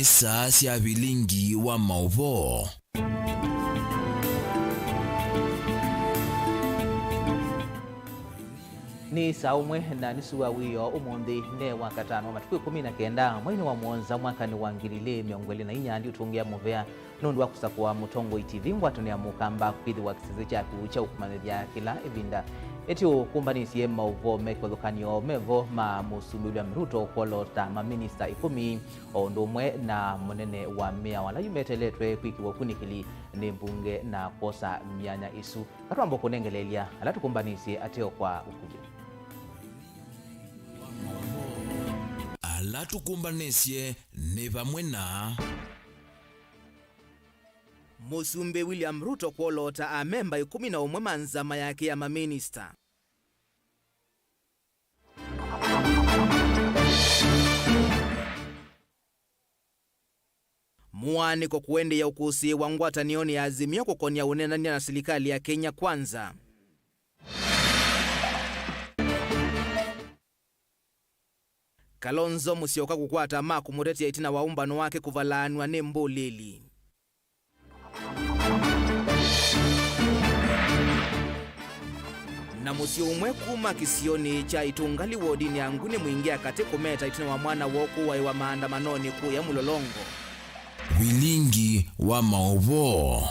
ni saa cia bilingi wa mauvo. Ni saa umwe na nusu wiyo umundi ne wa katano matuku 19 mwezi wa mwanza mwaka ni wa 2024 ndi utungia muvea nundu wa kusakwa Mutongo TV ngwatone amukamba kwidi wa kisize chaku cha ukumanithia kila ibinda etio kumbanisiye mauvo mekwethukanio mevo ma Musumbi Ruto kwolota maminista 10 ondumwe na munene wa mea wala yumeteletwe kwikiwa kunikili ni mbunge na kosa myanya isu katwambo kunengelelia alatu kumbanisiye ateo kwa ukuli alatukumbanisye ni vamwe na Musumbi William Ruto kwolota amemba 11 manzama yake ya maminista. Mwaniko kuende ya ukusi wa ngwatanioni ya Azimio kukonia unenania na serikali ya Kenya Kwanza. Kalonzo Musyoka kukwata maku mureti ya itina waumbano wake kuvalanwa ne Mboleli. Na musio umwe kuma kisioni cha itungali wodini ya ngune muingia kate kumeta itina wa mwana woku wa maandamanoni kuu ya Mulolongo. Bilingi wa mauvo.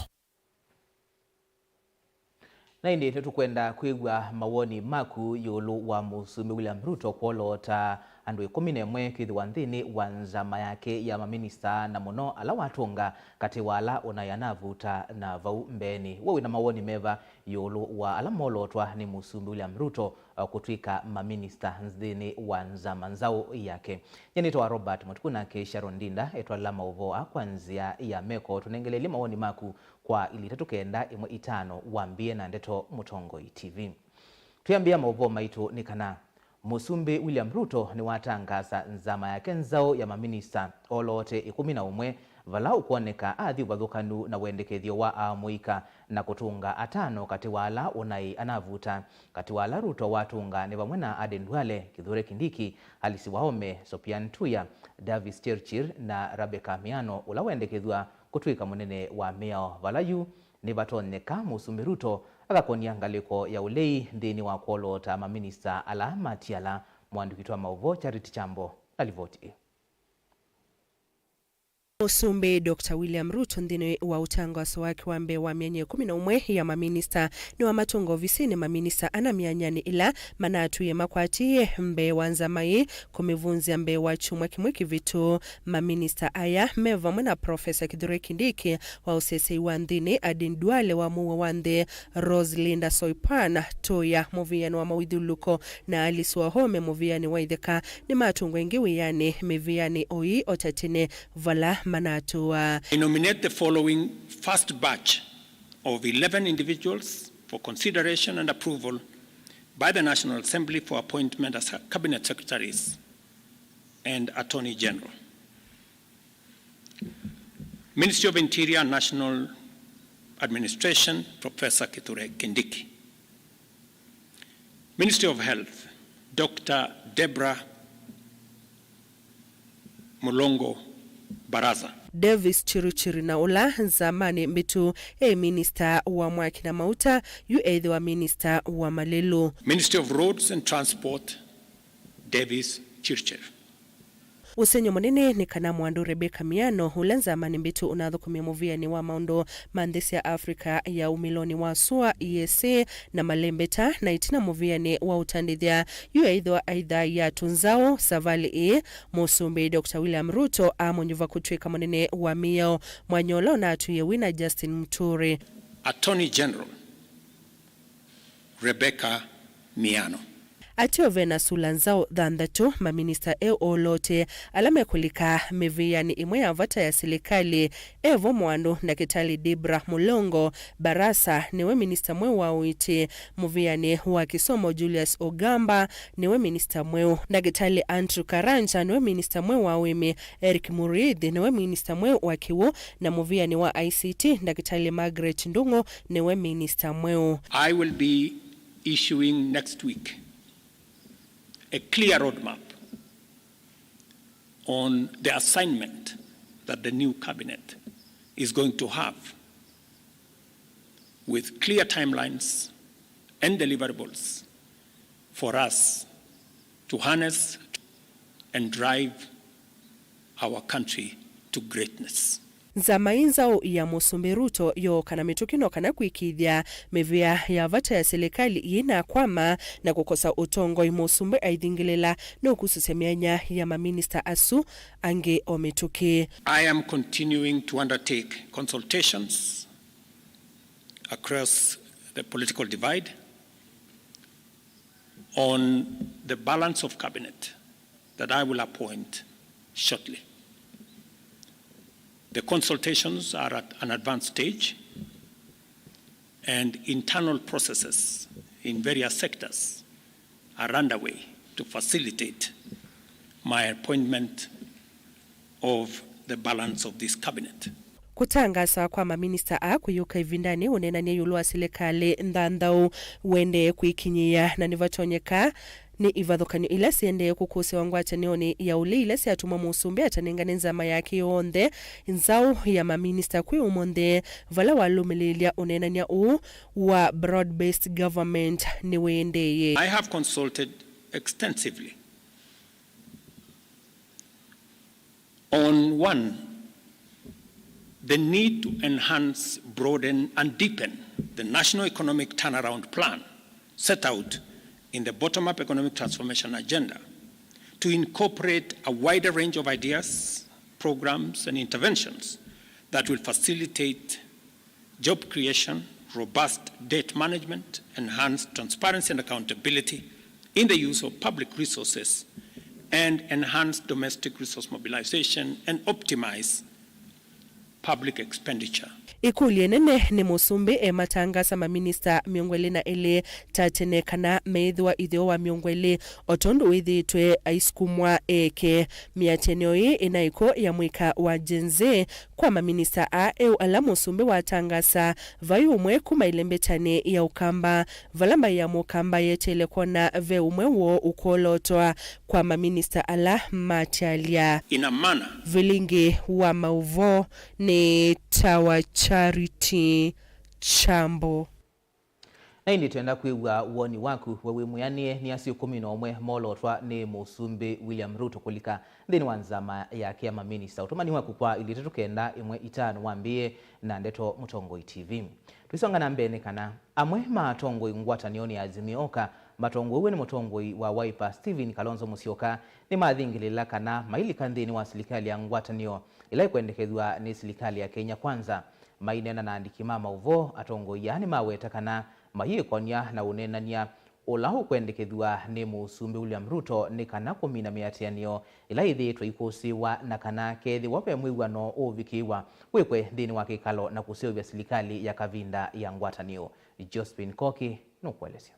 Na indi tukwenda kuigwa mawoni maku yulu wa Musumbi William Ruto kwolota andu 11 kithiwa nthini wa nzama yake ya maminista na muno ala watunga kati wala unayanavuta na vau mbeni. Wewe na mawoni meva yulu wa ala molotwa ni Musumbi William Ruto kutwika maminista nthini wa nzama nzao yake. Nyenito wa Robert Mutukuna ke Sharon Ndinda etwa la mauvoa kwanzia ya meko tunengelele mawoni maku kwa ili tatukenda 15 wambie na ndeto Mutongo TV. Tuyambia mauvo maitu ni kana Musumbi William Ruto ni watangaza nzama yake nzao ya maminista olote 11 valau kuoneka adhi wathukanu na wendekethio wa amuika na kutunga atano kati wala unai anavuta kati wala Ruto watunga ni vamwe na Aden Duale, Kithure Kindiki, Halisi Wahome, Sopian Tuya, Davis Chirchir na Rebecca Miano ula wendekethwa kutwika munene wa mea valayu ni vatoneka Musumbi Ruto agakonia ngaliko ya ulei ndini wa kwolota maminista ala matiala. Mwandikitwa mauvo Charity Chambo alivoti. Musumbi Dr. William Ruto ndini wa utangazo wake wa mbewa mianya 11 ya maminista ni wa matongo visini maminista ana mianyani ila manatu ya makwatie mbewa nzamai kumivunzia mbewa chumwa kimwiki vitu maminista aya meva mwana Professor Kithure Kindiki wa usese wa ndini Aden Duale wa muwa wande Roselinda Soipana Toya muviani wa mawidhuluko na Alice Wahome muviani wa idheka ni matungo ingiwi yani miviani oi otatine vala Manatua. I nominate the following first batch of 11 individuals for consideration and approval by the National Assembly for appointment as Cabinet Secretaries and Attorney General. Ministry of Interior and National Administration, Professor Kithure Kindiki. Ministry of Health, Dr. Deborah Mulongo Baraza. Davis Chiruchiri na ula zamani mbitu minister wa mwaki na mauta yu wa minister wa malelu. Ministry of Roads and Transport, Davis Chirchir. Usenyo monene ni kana mwandu Rebecca Miano ulenza mani mbitu unadhukumia movia ni wa maundo mandesi ya Afrika ya umiloni wa SUA ESA na malembeta na itina movia ni wa utandithia yu aidha ya tunzao savali Musumbi Dr. William Ruto amonyuva kutwika monene wa mio mwanyolo na atuye wina Justin Muturi. Attorney General Rebecca Miano. Atio vena sulanzao dhandatu maminista olote alame kulika meviani imwe ya vata ya serikali evo mwando na Kitali Debra Mulongo Barasa niwe minista mwe wa uiti muviani wa kisomo Julius Ogamba niwe minista mwe na Kitali Andrew Karanja niwe minista mwe wa wimi Eric Muridi niwe minista mwe wa kiwo na muviani wa ICT na Kitali Margaret Ndungo niwe minista mwe. I will be issuing next week a clear roadmap on the assignment that the new cabinet is going to have, with clear timelines and deliverables for us to harness and drive our country to greatness. Zamainzao ya Musumbi Ruto yo kana mitukino kana kuikithia mevia ya vata ya serikali yina kwama na kukosa utongo Musumbi aidhingilela no kususemenya ya maminista asu ange omituki. I am continuing to undertake consultations across the political divide on the balance of cabinet that I will appoint shortly. The consultations are at an advanced stage, and internal processes in various sectors are underway to facilitate my appointment of the balance of this cabinet. Kutangaza kwa maminista akuyuka ivindani unenania yulu wa serikali ndandau wende kuikinyia na nivatonyeka ni ivadhokani ila siende kukuse wangu atanioni ya uli ila si atuma Musumbi atanengane nzama yake yonde nzao ya maminista kui umonde vala walumililia unenania wa broad-based government ni weendeye. I have consulted extensively on one, the need to enhance, broaden, and deepen the national economic turnaround plan set out in the bottom-up economic transformation agenda to incorporate a wider range of ideas, programs, and interventions that will facilitate job creation, robust debt management, enhanced transparency and accountability in the use of public resources, and enhance domestic resource mobilization and optimize public expenditure. Ikuli nene ni Musumbi matangasa maminista miongwele na ele tatenekana meidhwa idhio wa miongwele otondo idhitwe aiskumwa eke miatenoi inaiko ya mwika wa jenze kwa maminista ala Musumbi watangasa vayu umwe kuma ilembetane ya ukamba valamba ya mukamba yetelekona ve umwe wo ukolotwa kwa maminista ala matialia in a manner vilingi wa mauvo ni tawa Charity Chambo. Na hindi tuenda kuigwa uoni waku wewe muyanie ni asi 11 molotwa ni Musumbi William Ruto kulika ndini wanzama yake ya maminista utumani waku kwa ilitetu kenda imwe itanu wambie na ndeto Mutongoi TV. Tuisonga na mbene kana amwe matongoi ngwata nioni azimioka matongoi uwe ni Mutongoi wa Wiper Stephen Kalonzo Musyoka ni maadhingilila kana maili kandhini wa serikali ya ngwata niyo ilai kuendekezwa ni serikali ya Kenya Kwanza. Mainena na andikimama uvo atongoi yani maweta kana mahikonya na unenania olahu kuendekethwa ni Musumbi William Ruto ni kana kumina miatianio ila ithitwa ikusiwa na kana kethi wape mwigwano uvikiwa wekwe ndini wa kikalo na kuseovya serikali ya kavinda ya ngwatanio. Josephine Koki nukuelezea.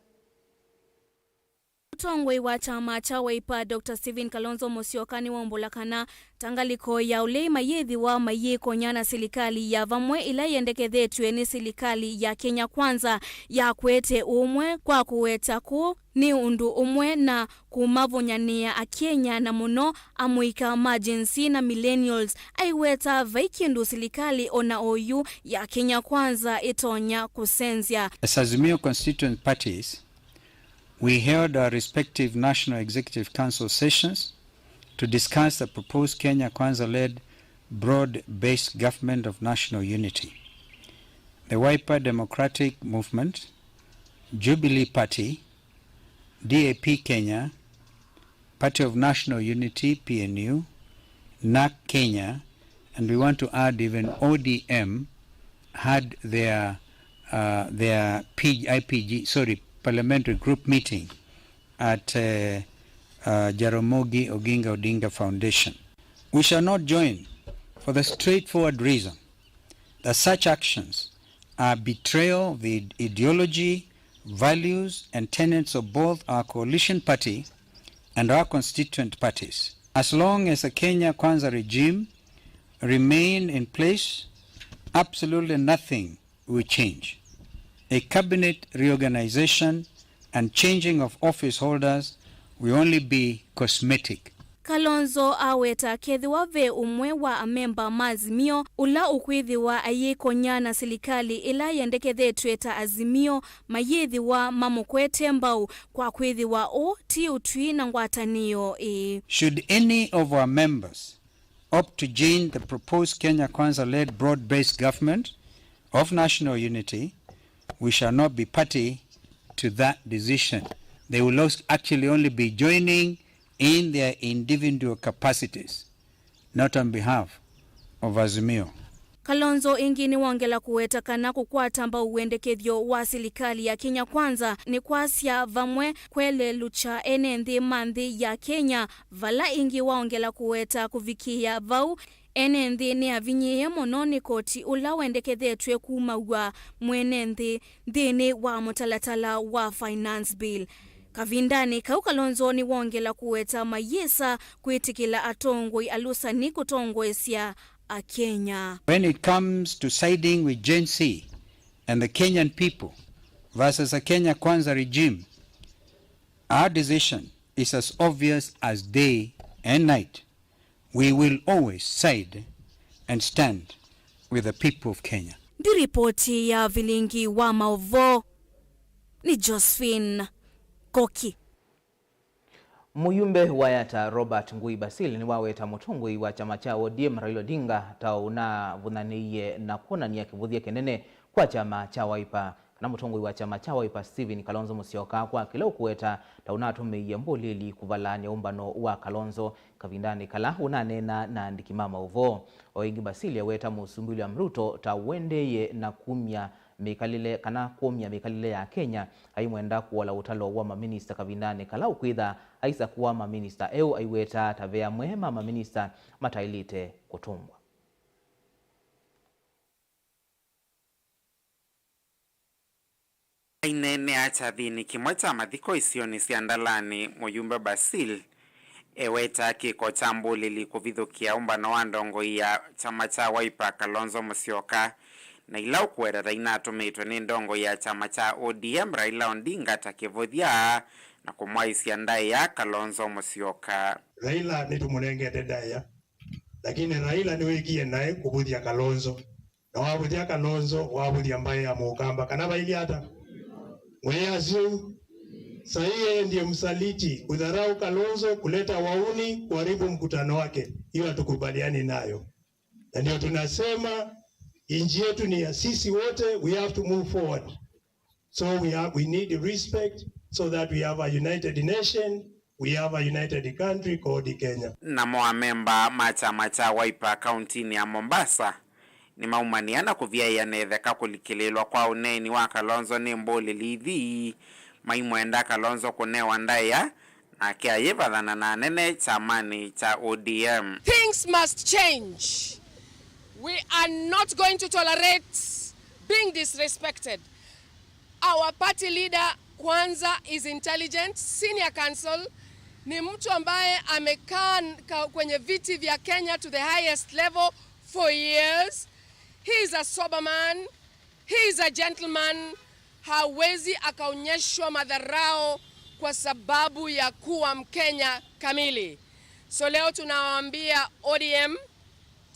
Mutongoi wa chama cha Wiper Dr. Stephen Kalonzo Musyoka ni wombulakana tangaliko ya ule mayethi wa mayeko nyana serikali ya vamwe ila yendekethetwe ni serikali ya Kenya Kwanza ya kwete umwe kwa kuweta ku ni undu umwe na kumavonyania a Kenya na muno amuika emergency na millennials aiweta vaikindu serikali ona oyu ya Kenya Kwanza itonya kusenzia. As Azimio constituent parties, we held our respective National Executive Council sessions to discuss the proposed Kenya Kwanza-led broad-based government of national unity. The Wiper Democratic Movement, Jubilee Party, DAP Kenya, Party of National Unity, PNU, NAC Kenya, and we want to add even ODM had their parliamentary group meeting at Jaramogi Oginga Odinga Foundation. We shall not join for the straightforward reason that such actions are betrayal of the ideology, values, and tenets of both our coalition party and our constituent parties. As long as the Kenya Kwanza regime remain in place, absolutely nothing will change. A cabinet reorganization and changing of office holders will only be cosmetic. Kalonzo aweta kethiwa ve umwe wa amemba mazimio ula ukwithiwa ayikonyana serikali ila yendekethetwe ta azimio mayithiwa mamukwete mbau kwa kwithiwa o ti utwi na ngwatanio Should any of our members opt to join the proposed Kenya Kwanza-led broad-based government of national unity, we shall not be party to that decision. They will actually only be joining in their individual capacities, not on behalf of Azimio. Kalonzo ingini wongela kuweta kana kukwata mbau uendekethyo wa serikali ya Kenya Kwanza ni kwasia vamwe kwele lucha enenthi manthi ya Kenya vala ingi waongela kuweta kuvikia vau enenthi ni avinyiye muno ni koti ula wendekethetwe kumaua mwenenthi thini wa mutalatala wa finance bill. Kavindani kau Kalonzo ni wongela kuweta mayesa kwitikila atongoi alusani kutongwesya a Kenya. When it comes to siding with Gen Z and the Kenyan people versus a Kenya Kwanza regime, our decision is as obvious as day and night. We will always side and stand with the people of Kenya. Di ripoti ya Vilingi wa Maovo ni Josephine Koki. Muyumbe wayata Robert Ngui Basil ni waweta mutungwi wa chama cha ODM Raila Odinga tauna vunaniye na kuona ni yakivudhia kenene kwa chama cha Wiper. Kana mutungwi wa chama cha Wiper Stephen Kalonzo Musyoka kwa kila ukuweta tauna atumiye mbulili kuvalanya umbano wa Kalonzo kavindani kala unanena na ndikimama uvo. Oingi Basil yaweta Musumbuli Amruto tawendeye na kumya mikalile kana kumya mikalile ya Kenya aimwenda kuwala utalo wa maminista kavindani kala ukwitha aisa kuwa maminista eu aiweta tavea mwema maminista matailite kutumbwa. Inene acha thini kimwe cha mathiko isioni cia ndalani Muyumbe Basil eweta kiko cha mbulili kuvithukia umbano wa ndongo ya chama cha Wiper Kalonzo Musyoka na ila ukwerera inatumitwe ni ndongo ya chama cha ODM Raila Odinga takivuthia na kumwaisia ndai ya Kalonzo Musyoka. Raila ni tumunengete ndaya, lakini Raila ni wikie naye kuvuthia Kalonzo na wavuthia Kalonzo wavuthia mbaye ya mukamba kana baili hata mweyaziu sahiye ndiye msaliti kudharau Kalonzo, kuleta wauni, kuharibu mkutano wake. Hiyo hatukubaliani nayo, na ndio tunasema inji yetu ni ya sisi wote. We have to move forward, so we need respect so that we have a united nation, we have a united country called Kenya. Na memba machama cha Wiper county ya Mombasa ni maumaniana kuvia netheka kulikililwa kwa uneni wa Kalonzo ni mboli lithi maimwenda Kalonzo kunewa ndaya na kia yivadhana na nene chamani cha ODM. Things must change. We are not going to tolerate being disrespected. Our party leader Kwanza is intelligent, senior counsel, ni mtu ambaye amekaa kwenye viti vya Kenya to the highest level for years. He is a sober man, he is a gentleman. Hawezi akaonyeshwa madharau kwa sababu ya kuwa Mkenya kamili. So leo tunawaambia ODM,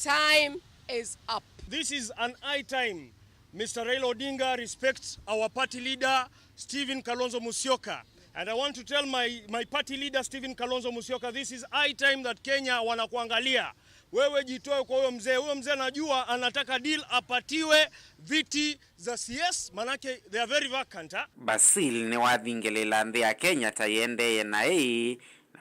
time is up. This is an high time. Mr. Raila Odinga respects our party leader, Stephen Kalonzo Musyoka. And I want to tell my party leader, Stephen Kalonzo Musyoka, this is high time that Kenya wanakuangalia. Wewe jitoe kwa huyo mzee. Huyo mzee najua anataka deal apatiwe viti za CS, manake they are very vacant. Basil ni wathingelela nthi ya Kenya tayende na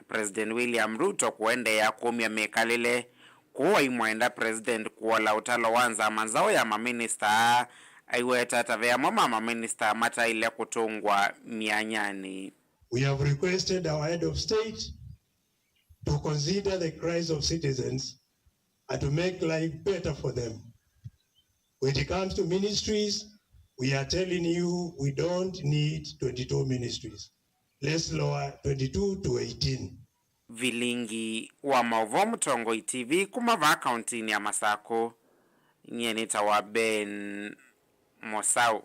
President William Ruto kuende ya kumya mekalile kuwa imwenda President kuwala utalo wanza mazao ya maminista aiweta tavea mama maminista mata ile kutungwa mianyani. We have requested our head of state to consider the cries of citizens and to make life better for them. When it comes to ministries, we are telling you we don't need 22 ministries. Let's lower 22 to 18. Vilingi wa Maovo Mtongoi TV kumava kaunti ya Masako nyenita wa Ben Mosau.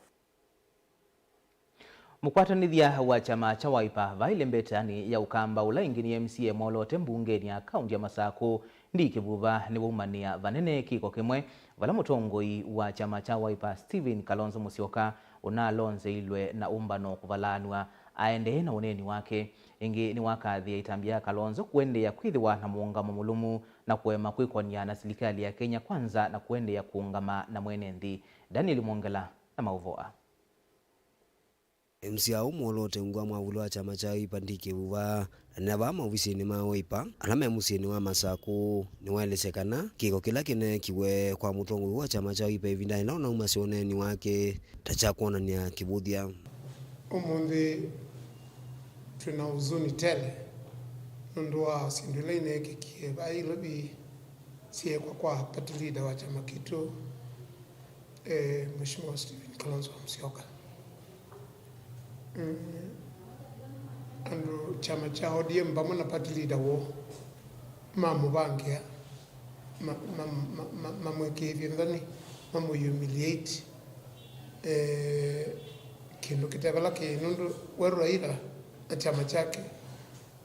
Mukwatanithia wa chama cha Wiper vaile mbetani ya ukamba ula ingini MCA molote mbungeni ya kaunti ya Masako ndi kivuva ni waumania vanene kiko kimwe vala mutongoi wa chama cha Wiper Stephen Kalonzo Musyoka unalonze ilwe na umbano kuvalanwa aende na uneni wake ingi ni wakathi ya itambia Kalonzo kuende ya kwithiwa na muungamo mulumu na kuema kwikonia na serikali ya Kenya Kwanza na kuende ya kuungama na mwenendi. Daniel Mwongela na mauvoa. MCA umolote ngwa mwavulu wa chama cha Wiper ndikivuva na vama ofisini ma Wiper alame musini wa Masako ni waelesekana kiko kila kine kiwe kwa mutongo wa chama cha Wiper ivinda ina umasioneni wake tachakuona ni kibudia. Umundi tuna huzuni tele ndoa sindule ine kikie bailobi sie kwa party leader wa chama kitu Mheshimiwa Stephen Kalonzo Musyoka. Ando chama cha ODM pamoja na party leader wo mamubangia mamweke ndani humiliate kindu kitebala kinundu Raila na chama chake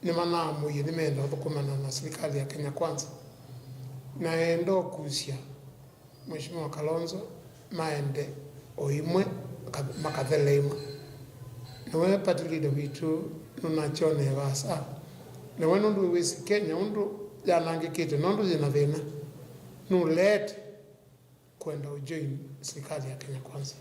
ni manamu nimeenda kukumana na serikali ya Kenya Kwanza na endo kusia Mheshimiwa Kalonzo maende oimwe makathelema nawe party leader witu nunachone basa nawe nundu wisi Kenya undu yanangikite nundu zina thina nulete kwenda ujoin serikali ya Kenya Kwanza.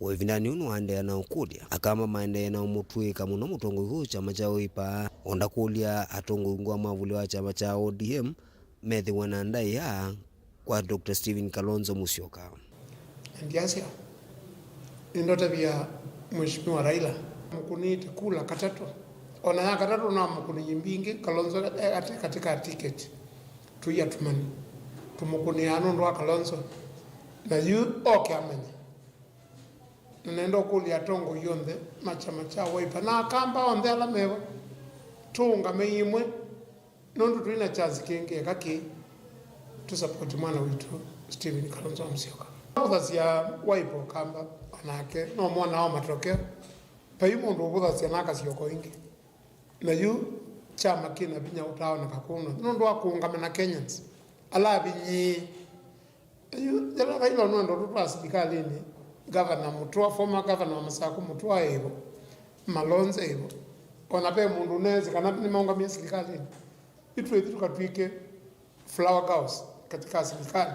Wevindani unu hande na ukulia akama maende na umutwika muno mutongo huu chama cha Wiper onda kulia atongo ngwa mavuli wa chama cha ODM methi wanandai ya kwa Dr. Stephen Kalonzo Musyoka. Ndiasia indota vya Mheshimiwa Raila mkunite kula katatu ona ya katatu na mkuni nyimbingi Kalonzo katika ticket tuya tumani tumukuni anu ndo Kalonzo na yu amanya nendo kulia tongo yonde machama cha Wiper na kamba onde ala mewa tunga meimwe nondu tuina chance kingi kaki tu support mwana witu Stephen Kalonzo Musyoka. Kuthasya Wiper kamba onake no mwana wa matokeo paimu ndo kuthasya naka sioko ingi na yu chama kina binya utao na kakuno nondu akuungama na Kenyans ala binyi yu jala kailo nondo tutwa serikali ni governor Mutua former governor Masako Mutua ebo Malonze ebo onape mundu nezi kana ni maungamia serikali itwe tukatwike flower house katika serikali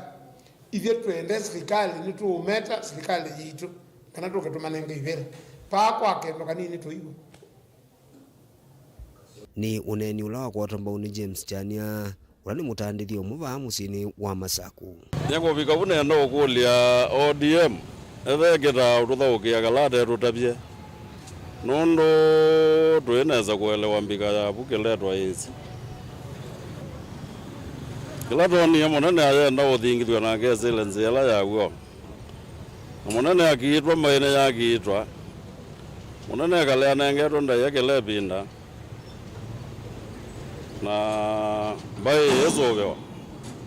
ivyo tuende serikali ni tuumeta serikali yitu kana tukatumanenge ivere pa kwake ndo kanini tuibo ni uneni ulawa kwa tamba uni James Chania urani mutandithio muva musini wa Masako nyako vikavune no kulia ODM ethegeta ututhaukia galade rutabye nondo tueneza kuelewa mbika ya bukiletwa hizi kilatoni munene ayenda uthingithio na ngezile nzela yaguo munene akiitwa maine yakiitwa munene kalea nengetwa ndayekele binda na bai yezogewa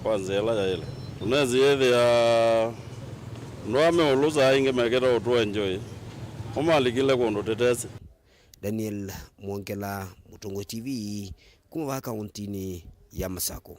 kwa nzela ya ile tunezi yethi ya nwame uluza inge meketa utu enjoy umalikile kundu tetesi. Daniel Mwongela, Mutongo TV, kuma kauntini ya Masako.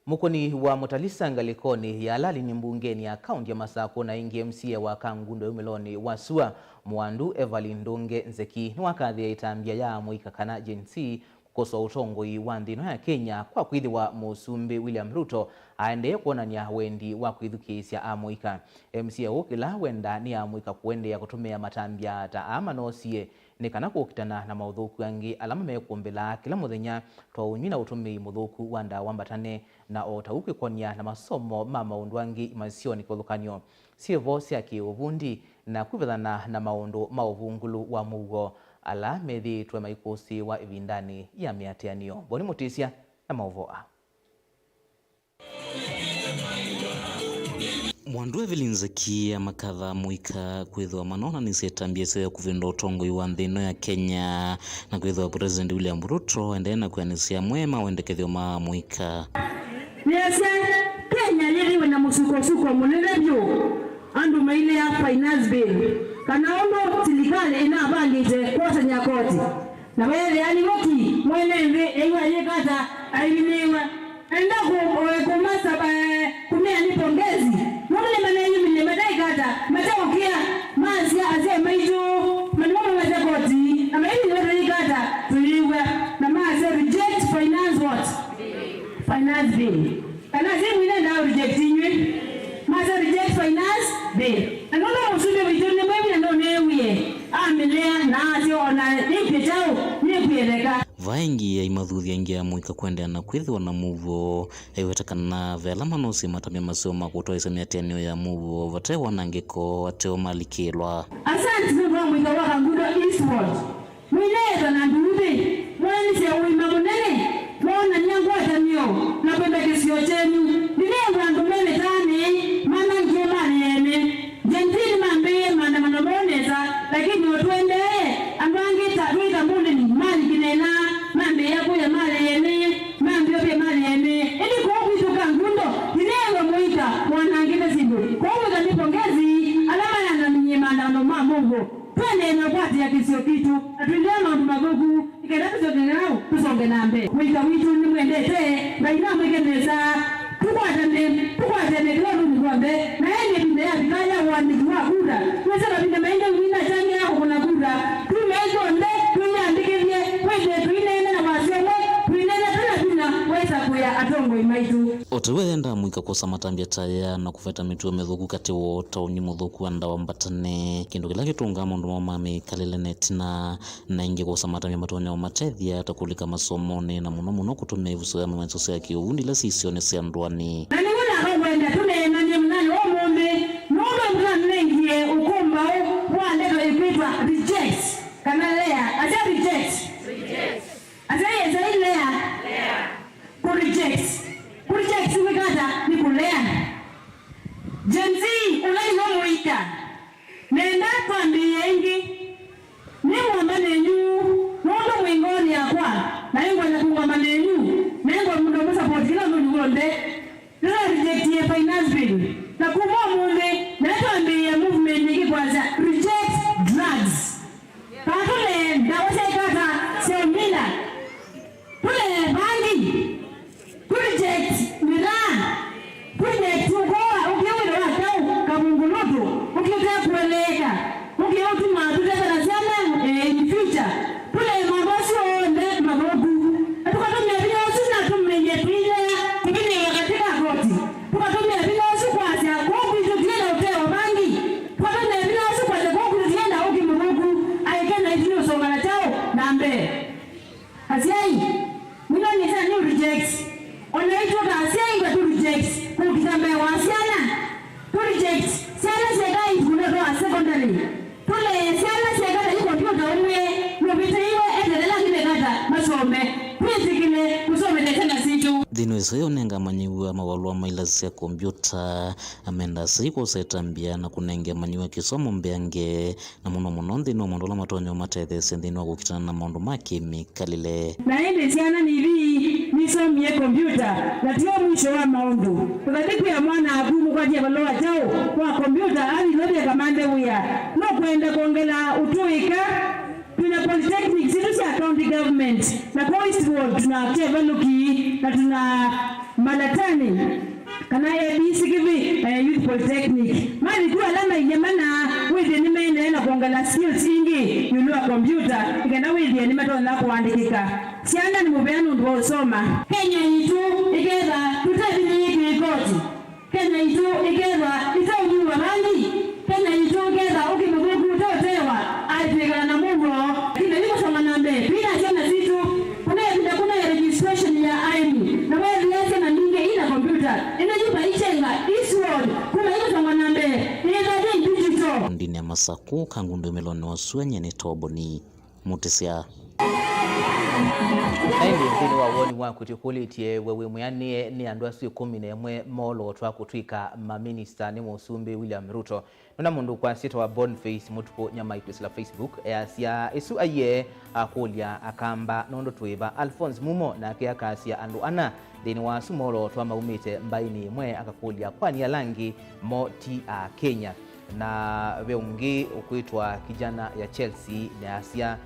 Mukoni wa Mutalisa ngalikoni ya alali ni mbungeni ya kaunti ya Masako na ingi MCA wa Kangundo Umeloni wasua Mwandu Evelyn Ndunge Nzeki ni wakathi ya itambia ya muikakana jinsi kukosa utongoi wa nthino ya Kenya kwa kwithiwa Musumbi William Ruto aende kuonania wendi wa kwithukiisya amuika. MCA ukila wenda ni amuika kuende ya kutumia matambia ta amanosie ni kana kukitana na mauthuku yangi alama mekumbila kila muthenya twa unyi na utumi muthuku wanda wambatane na otauki konia na masomo maundu angi masioni kuthukanyo sievo sia kiuvundi na kwivethana na maundu mauvungulu wa mugo ala methi twe maikusi wa ivindani ya miatianio. Boni Mutisia na mauvoa. Mwandu Evelyn Nzeki makatha muika kwithwa manona nisetambia se kuvinda utongo wa nthino ya Kenya na kwithwa President William Ruto endena kwanisia mwema wendekethio ma muika. Nese Kenya yiriwe na musuko munene byo andu maile ya finance bill kanaondo serikali inabangite kosa nyakoti na wewe yani woki mwenende ewaye kata ailiwa enda ku masaba kumea ni pongezi mwana manenyu mine madai kata mataokia mazi azia maijo maneno mazakoti na maili wewe kata tuliwa na mazi reject finance what finance bill kana zimu ina na reject nywe mazi reject finance bill anono usube vitone mwe na newie amelea na azio na nipe chao nipieleka vaingi ya imathuthia ingi ya muika kwendea na kwithwa na muvo ewetakana vela manosi matamia masio makutoa isamiatianio ya muvo vatewa nangiko ateo malikilwa. Asante kwa mwika waka ngudo Eastwood mwileta na ndurubi mwanisi ya uima munene mwana nyangu atanio na kwenda kisio chenu nilewa ngumele tani mana nkiemani yene jentini mambe mana manomoneza lakini watuende ambangita tuita mbuni ni mali kinena mambe yako ya mali yene mambe yope mali yene ili kwa kuituka ngundo nilewa mwita mwanangita sindu kwa mwita nipongezi alama ya naminyemana noma mungu twende na kwati ya kisio kitu atuendea maundu magugu ikenda kusogenao kusonge nambe mwita witu ni mwendete baina mwegeneza tukwatane kilodu mkwambe na ene pinde ya vikaya uandikuwa kura mwesera pinde maende wina change yako kuna kura tumezo nde tuiandikivye wende tuinene na wasione tuinene tuna wesa kuya atongo imaitu otiwenda mwika kosa matambia taya na kufeta mituwe methuku kati wo tauni muthuku anda wambatane kindu kila kitunga mundu momami kalilene tina na ingi kosa matambia matonya wa matethia takulika masomoni na muno kutumia ivuso ya mwenso ya kiuvundi la sisione si andwani na niwona kawenda tunena ni mnani omombe mwombe mkana nengie ukumba wandego ipitwa reject kana lea aja reject aja yeza ilea kureject wikata ni kulea jenzi ulai homoika nenda kwambi yengi ni mwamba nenyu mwombe mwingoni ya kwa na yengu wana kumbamba nenyu nengu mwendo mwesa potikila mwende nila reject ye finance bill na kumwa mwende na kwambi ya movement niki kwanza reject drugs kakule dawasa ikata seo mila kule bangi project miraa project ukoa ukiwele watau kamungulutu ukiutea kueleka ukiutu matuteka na sana in future kule mabosi onde mabogu atukatumia vile osu na tumenye pile kipini katika koti tukatumia vile osu kwa asya kogu itukienda utewa bangi tukatumia vile osu kwa asya kogu itukienda uki mabogu aikenda itini usongana chao na mbe asiyai mwino nisa ni reject onaitoka asiaingwa tu reject kukitambea wasiana tu reject siana segai kunekoa secondary tule siana segai yuko tuta umwe nopita iwe endelela kile kata masome kwisikile kusome tena situ dhino isayo nenga manyiwa mawalua mailasi ya kompyuta amenda siko setambia na kunenge manyiwa kisomo mbeange na muno ndino mondola matonyo matethe sendino kukitana na maundu makimi kalile na ende siana nivi nisomie kompyuta na tiyo mwisho wa maundu tukatiku ya mwana agumu kwa jia baloa chao kwa kompyuta hadi lobe kamande uya no kuenda kuongela utuika tuna polytechnic situ si county government na kwa Eastwood tuna Chevaluki na tuna Malatani kana ABC kivi youth polytechnic mali tu alama inyamana wewe ni mene na kuongela skills ingi yulua kompyuta ikenda wewe ni mato na kuandikika sianda ni mubeano ndo soma Kenya itu ikeza tutavini ikoti Kenya itu ikeza itaujua rangi Kenya itu ikeza ukimugu utotewa aipigana na mungu kile liko soma nambe pia jana zitu kuna registration ya IME na wewe lese na ninge ina kompyuta inajipa ichenga Eastwood kuna iko soma nambe ni digital ndini ya masaku kangundu meloni wasuenye ni toboni mutisia Aindi mpini wa woni wa kutikulitie wewe muyanie ni andu asu 11 molo twa kutwika maminista ni Musumbi William Ruto nuna mundu kwa sita wa Boniface mutupo nyama ikwesila Facebook easia esu aye akulia akamba nondo tuiba Alphonse Mumo na kia kasia andu ana deni wa sumolo twa maumite mbaini mwe akakulia kwani ya langi mo ti Kenya na veungi ukuitwa kijana ya Chelsea na asia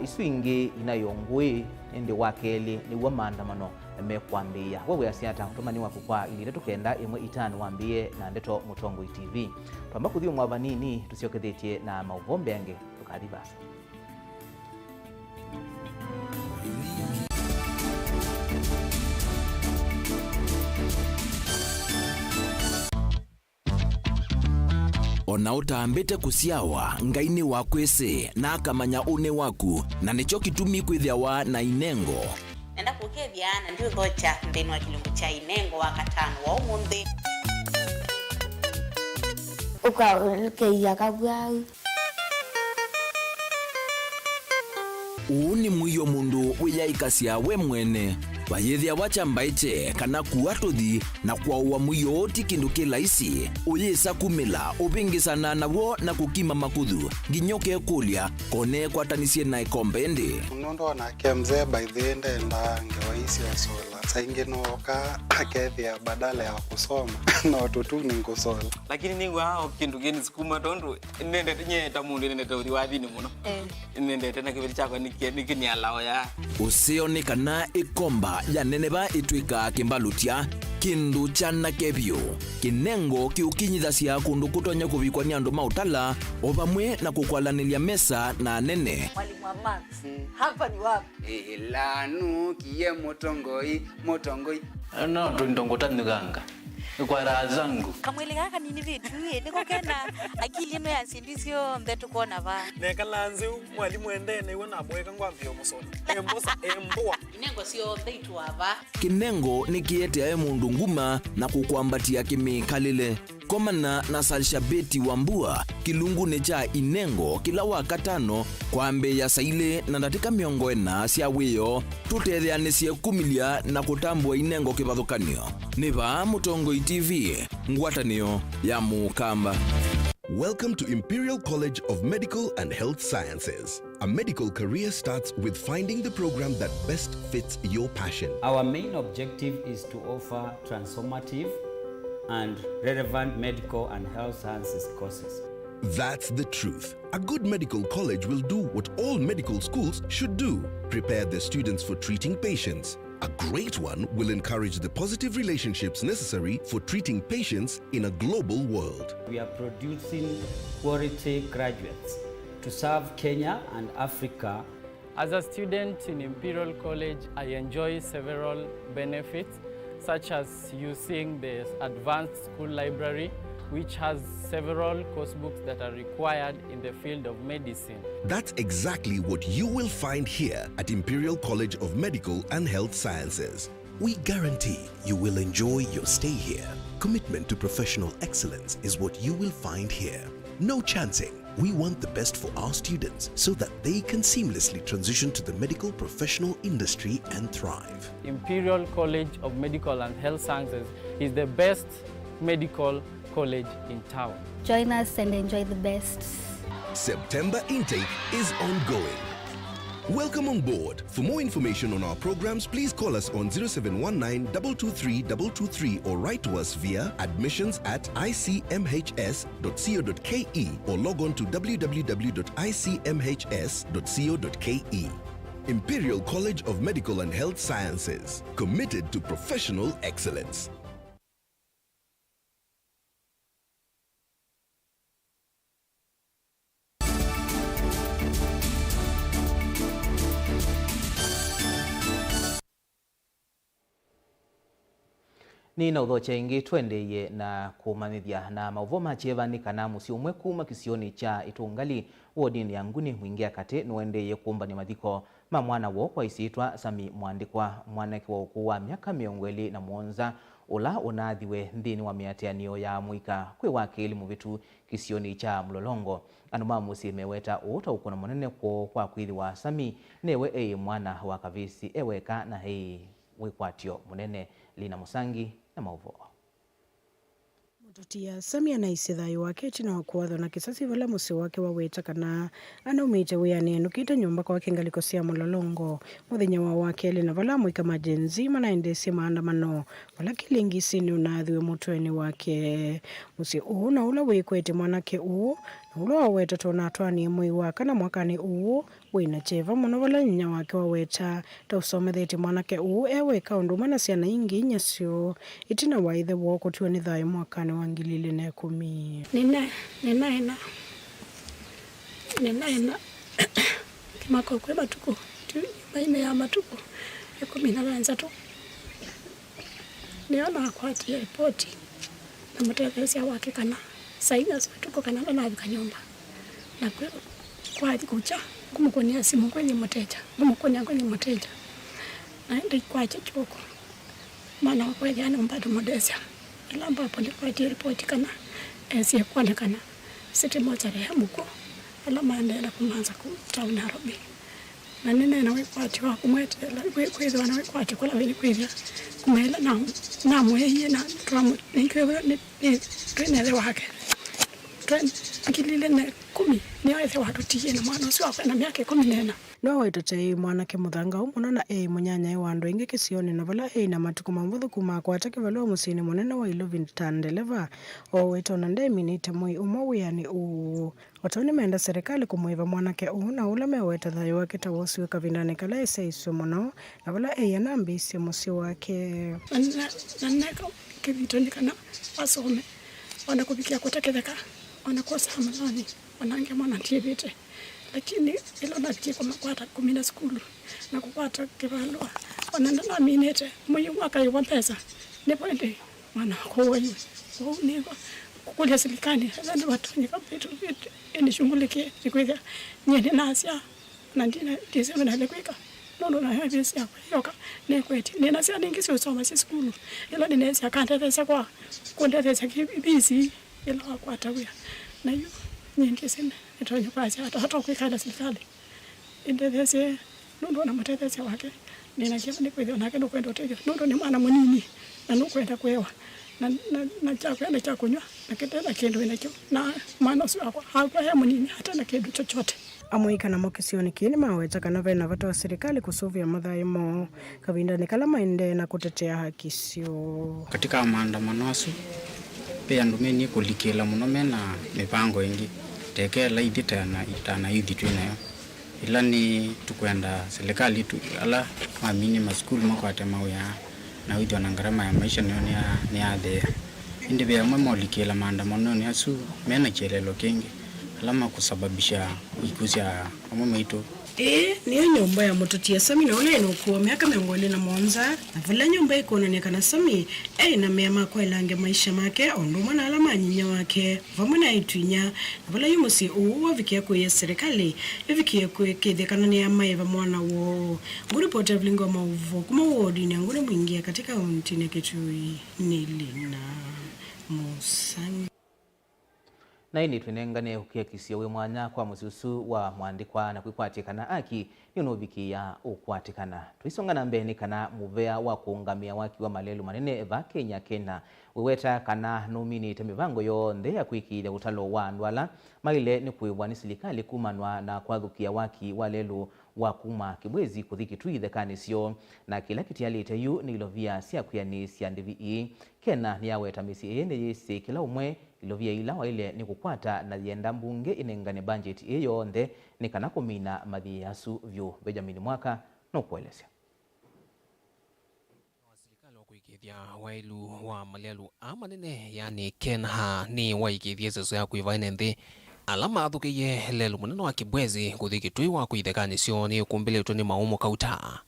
iswingi inayongui ndi wakeli ni wa maandamano mekwambia wewe asiata kutomani waku kwa ili tukenda imwe itano wambie na ndeto Mutongoi TV twamba kuthio mwava nini tusiokethetie na mauvombe yange tukadibasa ona utambite kusiawa ngaini wakwese na akamanya une waku na nicho kitumi kwithiawa na inengo nenda kukethia na ndio thocha ndeni wa kilungu cha inengo wa katano wa umuthi ukakeia kabwau uuni mwiyo mundu wiyaikasia we mwene vayethia wachambaiche kana kuatuthi na kwauwa mwiyo ti kindu kilaisi uyisa kumila uvingisana nawo na kukima makuthu nginyoke kulia kone kwatanisie na ikombe ndi munondo nake mzee by the end enda ngewaisi ya sola saingi nooka akethia badala ya kusoma na watoto ni kusola lakini ningu hao kindu geni sikuma tondu nende nyeta mundu nende uri wathini muno nende tena kivili chako nikini alao ya usioni kana ikomba ya neneba itwika kimbalutia kindu chana kebyo kinengo kiukinyithasia kundu kutonya kuvikwa ni andu mautala o vamwe na kukwalanilia mesa na nene mwalimu wa Max hapa ni wapi lanu kiye Mutongoi no tundongotani ganga kwa raha zangu kamwele kaka nini vitu niko kena akili no yansindisio mbetu kuona va nekalanze mwalimu endene wona bweka ngwambio musoni embosa emboa inengo sio theitu ava kinengo nikiete aye mundu nguma na kukwambatia kimikalile komana na Salshabeti Wambua kilungune cha inengo kila wakatano kwambe ya saile na ndatika miongo ena sia wiyo tutetheanesie kumilia na kutambua inengo kivathukanio niva Mutongoi TV ngwatanio ya Mukamba. Welcome to Imperial College of Medical and Health Sciences. A medical career starts with finding the program that best fits your passion. Our main objective is to offer transformative and relevant medical and health sciences courses. That's the truth. A good medical college will do what all medical schools should do: prepare the students for treating patients. A great one will encourage the positive relationships necessary for treating patients in a global world. We are producing quality graduates to serve Kenya and Africa. As a student in Imperial College, I enjoy several benefits, such as using the advanced school library, which has several course books that are required in the field of medicine. That's exactly what you will find here at Imperial College of Medical and Health Sciences. We guarantee you will enjoy your stay here. Commitment to professional excellence is what you will find here. No chancing. We want the best for our students so that they can seamlessly transition to the medical professional industry and thrive. Imperial College of Medical and Health Sciences is the best medical college in town. Join us and enjoy the best. September intake is ongoing. Welcome on board. For more information on our programs, please call us on 0719 223 223 or write to us via admissions@icmhs.co.ke or log on to www.icmhs.co.ke. Imperial College of Medical and Health Sciences, committed to professional excellence. ni na utho chengi twendeye na kumanithia na mauvo machevanika na musi umwe kuma kisioni cha Itungali wodini ya Nguni mwingia kati nuendeye kumbani mathiko ma mwana wo kwa isitwa Sami Mwandikwa mwanake wa ukuu wa miaka 27 ula unathiwe nthini wa miatianio ya mwika kwi wakili muvitu kisioni cha Mlolongo anuma musi meweta uta ukuna munene kwa kwithi wa Sami newe mwana wa kavisi eweka na wikwatio munene Lina Musangi na mauvo. Tia Samia na isidhayo wake china wakuwadho na kisasi vala musi wake waweta kana anaumite wiyani nukita nyumba kwa kingaliko siya mulolongo muthenya wa wake na vala mwika majenzi manaendesi maandamano vala kilingi sini unadhiwe mutweni wake musi na ula wikwete mwanake na ula waweta tona atwani mwi waka na mwakani wina cheva muno vala nyanya wake waweta tausomethete mwanake eweka unduma na siana ingi nyasio itina waithe woko tuwa ni thayo mwakani wa 2010. Nina kimako kwe matuko tu maime ya matuko ya 13 niona kwatia ripoti na mtekelezi wake kana saina matuko kana na kanyumba na kwa kucha kumkonia simu kwenye mteja naenda kwa choko maana kwa jana mpata modesa ila ambapo nilipatia ripoti kana esi kuonekana siti moja ya mko ala maendelea kuanza kutoa Nairobi na nene na wipati wa kumwete la kwezi wana wipati kwa la kwezi kumela na mwenye na tramu nikiwa ni twene wake twene akilile na 10 ni wao watu tie na mwana sio kwa na miaka 10 no waitote mwanake muthanga umuno na munyanya wa andu ingi kisioni na vala na matuko mavuthu kuma kwata kivalua musini munene wa Ilovitan Deliver o wetona ndeminite mwi umo wiyani watoni menda serikali kumwiva mwanake na ula meweta thayo wake tawosiwe kavindane kala isaiso muno na vala yanambisi musi wake nanneka kivitoni kana wasome wanakubikia kutekeleka wanakosa amani wanange mwana tibite lakini ilo natie kwa makwata kumina skulu na kukwata kivalua wananda na minete mwenye mwaka yuwa pesa nipo ende wana kuwa yu niwa kukulia silikani zandi watu nika vitu ini shungulike nikweza nyeni nasia na ndina tiseme na lekweka nono na hiyo bisi yako yoka nekweti nina sia ningisi usoma si skulu ilo ninesi akantete kwa kundete kibisi ilo akwata wia na yu nyingi sina itonya kwasi hata kwikala serikali indethese nundo na mtetese wake ninakiwa ni kwenda nake ndo kwenda tejo nundo ni mwana munini na nukwenda kwewa na chakwenda chakunywa na kitenda kendo inacho na mwana sio hapa ya munini hata na kindu chochote amoika na mokisioni kini maweta kana vena vata wa serikali kusuvia mathaimo kavinda ni kala maende na kutetea haki sio katika maandamano asu pia ndumeni kulikela muno mena mipango ingi tekela itana yuthi twinayo ila ni tukwenda serikali tu ala mamini maskulu makwate mawya na yuthi na ngarama ya maisha ni athe indi bya mwamolikela maandamano ni asu mena chelelo kingi alama kusababisha ikusia amamaito niyo nyumba ya mututia Sami na ule inokuwa miaka 27 na vila nyumba ikoonekana Sami na mema kwa ilange maisha make onduma na alama nyinya wake vamuna itwinya na vila yumusi vikia kuya serikali vikia kuekethekana ni amaiva mwana wo nguri pota vlingo mauvo kuma wodi ni nguri mwingia katika untine Kitui Nilina Musangi na ini twinengane ukekisia we mwanya kwa mususu wa mwandikwa na kwikwatikana aki yonovikia ukwatikana twisongana mbeni kana muvea wa kuungamia waki wa malelu manene va Kenya kena weweta kana nominate mivango yonthe ya kwikilia utalo wa ndwala maile ni kuibwa ni serikali kumanwa na kwathukia waki wa lelu wa kuma kibwezi kuthiki tuithe kanisio na kila kitialite yu ni ilovia sia kuyanisia ndivi kena ni yaweta misi ene yesi kila umwe ilovia ila wa ile ni kukwata na yenda mbunge inengane budget iyo onthe ni kana kumina mathi yasu vyu Benjamin Mwaka no kuelezea serikali wakuikithia wailu wa malelu amanene yani kenha ni waikithia zezo ya kuivaine nthi alama athukiye lelu munene wa kibwezi kuthiki tui wa kuithekanisio ni kumbile utoni maumo kauta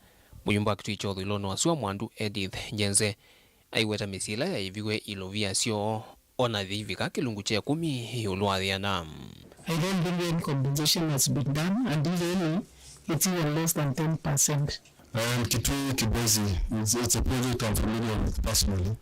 muyumba kitui chotho ilono asua mwandu Edith Njenze aiweta misila ya iviwe ilovia sio ona dhivika kilungu cha 10 yulwathiana. I don't believe any compensation has been done, and even it's even less than 10%. Kitui Kibwezi, it's a project I'm familiar with personally.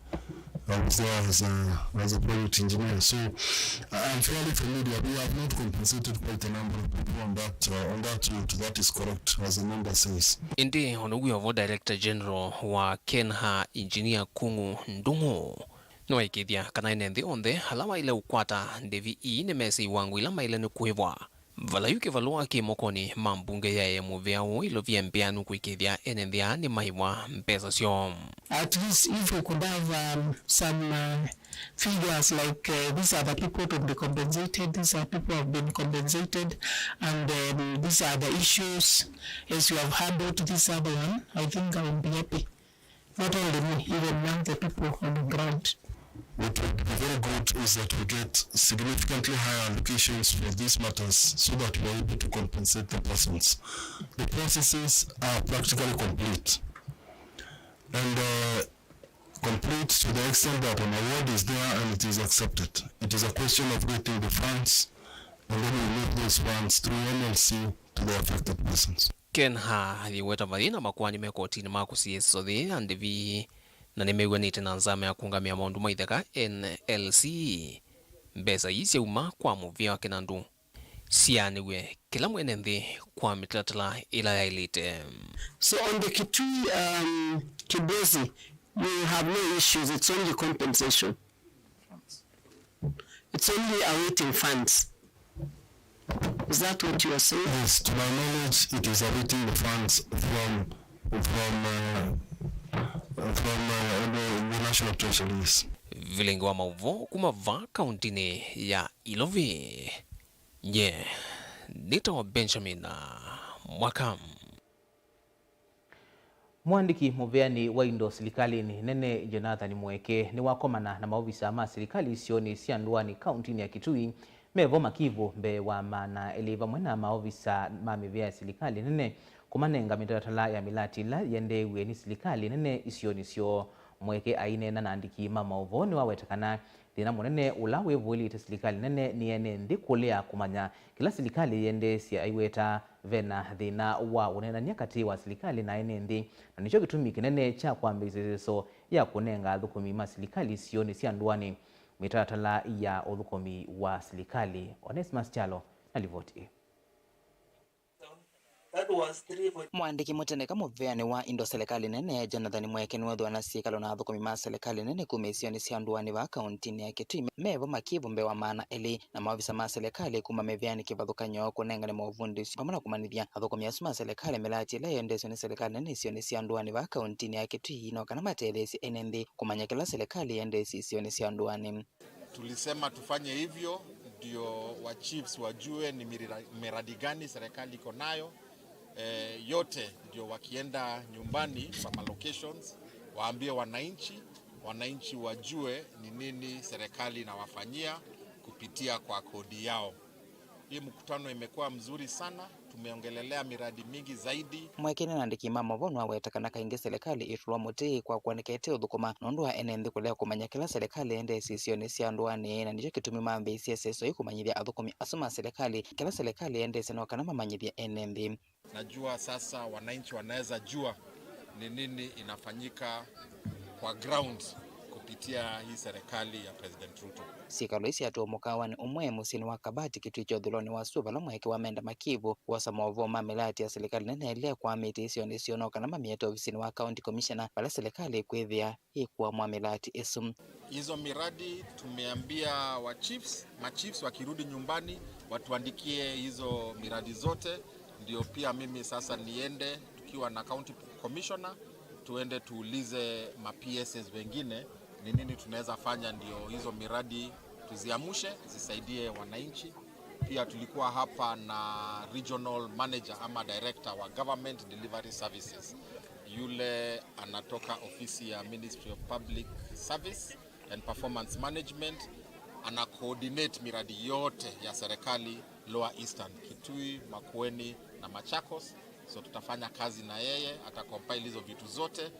I was there as a project engineer, so I'm fairly familiar. We have not compensated quite a number of people on that route. That is correct, as the member says. Indi onugui wa Director General wa Kenha Engineer Kungu Ndungu no ikithia kana inenthi onthe alama ile ukwata ndevi ine mesi wangu ilama ile ni kuivwa vala yuke valua kimokoni mambunge ya muvea ilo vyembeanu kuikithia enenthia ni maimwa mpesa sio. At least if we could have some figures like these are the people to be compensated, these are people who have been compensated, and these are the issues as you have handled this other one, I think I will be happy. Not only me, even among the people on the ground. What would be very good is that we get significantly higher allocations for these matters so that we are able to compensate the persons. The processes are practically complete. And complete to the extent that an award is there and it is accepted. It is a question of getting the funds and then we move those funds through NLC to the affected persons. Ken ha thiweta vathina makwani mekotini makusieso thi andevi na nimegwanite na nzama ya kungamia maundu maitheka NLC mbesa isi uma kwa muvia wa kinandu sianiwe kila mwene nthi kwa mitalatala ila ya ilite. So on the Kitui Kibwezi, you have no issues, it's only compensation. It's only awaiting funds. Is that what you are saying? Yes, to my knowledge, it is awaiting the funds from the National Treasuries. Vilengo wa mauvo kumava kauntini ya Ilovi. Nita wa Benjamin Mwakam. Mwandiki muveani wa indo serikali ni nene Jonathan Mweke ni wakomana na maofisa ma serikali sioni sianduani kauntini ya Kitui mevo makivu mbe wa mana eliva mwena maofisa mamivea serikali nene kumanenga mitalatala ya milati la yendewe ni serikali nene isioni sio. Mweke aine na naandiki mama uvoni wawetakana dina munene ulawe vuli ite serikali nene ni ene ndikulea kumanya kila serikali yende si aiweta vena dina wa unena nyakati wa serikali na ene ndi na nicho kitumi kinene cha kwambizezo ya kunenga dhukumi ma serikali sioni sianduani mitalatala ya udhukumi wa serikali. Onesmus Chalo na livoti. Mwandiki muteneka muveani wa indo serikali nene Jonathan Mweke niwethwa na sikalo na thukumi ma serikali nene kumisioni sianduani wa kauntini ya Kitui mevo makivu mbe wa maana eli na maofisa ma serikali kuma meveani kivathukanyo kunenga ni mauvundi pamana kumanithia athukumi asu ma serikali milati ila yendesyo ni serikali nene isioni sianduani wa kauntini ya Kitui no kana matelesi enenthi kumanya kila serikali yendesi isioni sianduani. Tulisema tufanye hivyo ndio wa chiefs wajue ni miradi gani serikali iko nayo. Yote ndio wakienda nyumbani kwa locations waambie wananchi wajue ni nini serikali inawafanyia kupitia kwa kodi yao. Hii mkutano imekuwa mzuri sana, tumeongelelea miradi mingi zaidi. Mweke naandiki mama vono awetakana kaingi serikali itulwa muti kwa kuonekete uthukuma nondu wa enenthi kulea kumanya kila serikali ende sisioni sianduani na nicho kitumi mambe isiaseso ikumanyithia athukumi asuma serikali kila serikali ende seno kana mamanyithia enenthi. Najua sasa wananchi wanaweza jua ni nini inafanyika kwa ground kupitia hii serikali ya President Ruto. Sikalo isi atuomukawa ni umwe musini wa Kabati kitu icho dhuloni wa suva la Mweke wa menda makivu wasa maovo mamilati ya serikali nene ilea kwa miti isioni sionoka na mamieto ofisini wa county commissioner pala serikali kwethia hii kuwa mamilati isum. Hizo miradi tumeambia wa chiefs wakirudi nyumbani watuandikie hizo miradi zote. Ndio pia mimi sasa niende tukiwa na county commissioner tuende tuulize ma PSs wengine ni nini tunaweza fanya ndio hizo miradi tuziamushe zisaidie wananchi. Pia tulikuwa hapa na regional manager ama director wa government delivery services, yule anatoka ofisi ya Ministry of Public Service and Performance Management, ana coordinate miradi yote ya serikali Lower Eastern, Kitui, Makueni na Machakos. So tutafanya kazi na yeye, atacompile hizo vitu zote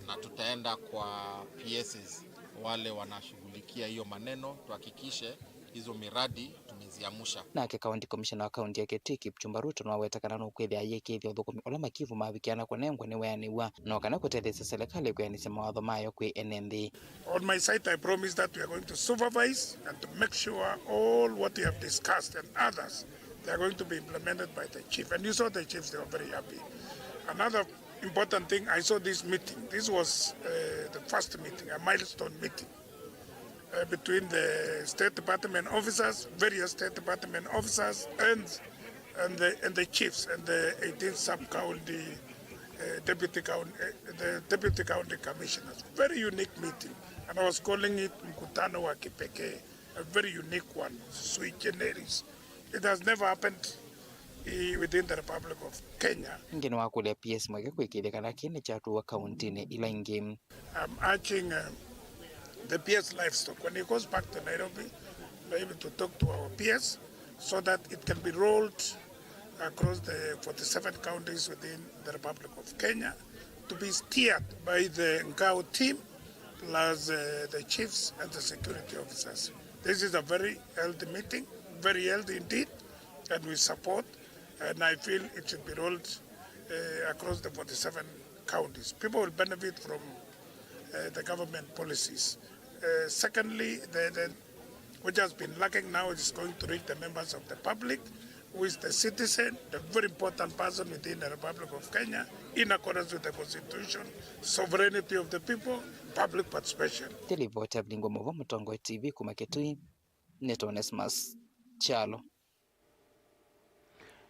na tutaenda kwa PSs wale wanashughulikia hiyo maneno tuhakikishe hizo miradi tumeziamusha. Na ke county commissioner wa county ya Kitui Kipchumba Ruto no wetakana no kwethia yekethio thukumi ola makivu mavikiana kunengwa ni weaniwa no kana kutetesa serikali kuyanisa mawatho mayo kwi enenthi. On my side, I promise that we are going to supervise and to make sure all what we have discussed and others, they are going to be implemented by the chief. And you saw the chiefs, they were very happy. Another important thing, I saw this meeting. This was the first meeting, a milestone meeting between the State Department officers, various State Department officers, and the chiefs and the 18th sub-county deputy county commissioners. Very unique meeting, and I was calling it mkutano wa kipekee, a very unique one, sui generis. It has never happened within the Republic of Kenya. Ngeni wa kule PS mweke kwikithekana kine chatu wa kauntini ila ingi. I'm urging the PS livestock, when he goes back to Nairobi, be able to talk to our PS so that it can be rolled across the 47 counties within the Republic of Kenya to be steered by the Ngao team plus the chiefs and the security officers. This is a very healthy meeting, very healthy indeed, and we support, and I feel it should be rolled across the 47 counties. People will benefit from the government policies. Secondly, which has been lacking now, is going to reach the members of the public, who is the citizen, the very important person within the Republic of Kenya, in accordance with the Constitution, sovereignty of the people, public participation. Televota Blingo Movo Mutongo TV Kumaketui, Neto Onesmus Chalo.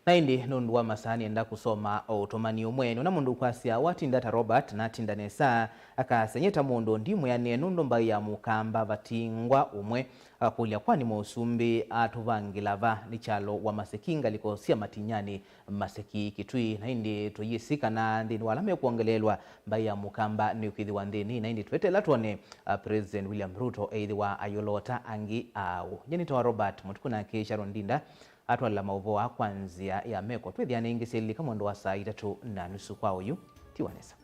Naindi nundu wa masani enda kusoma otomani umwenu na mundu kwasia watindata Robert na tindanesa akasenyeta mundu ndimu ya nundu mbai ya mukamba vatingwa umwe akulia kwani musumbi atuvangilava ni chalo wa masekinga likosia matinyani maseki kitui. Naindi tuyisika na ndini walame kuongelelwa mbai ya mukamba ni ukithi wa ndini. Naindi tuwetela tuone President William Ruto eithi wa ayolota angi au jenita wa Robert mutukuna ke Sharon Ndinda atwala mauvoa kwanzia ya meko twithiane ingisilika mwendo wa saa 3:30 kwa uyu tiwanesa.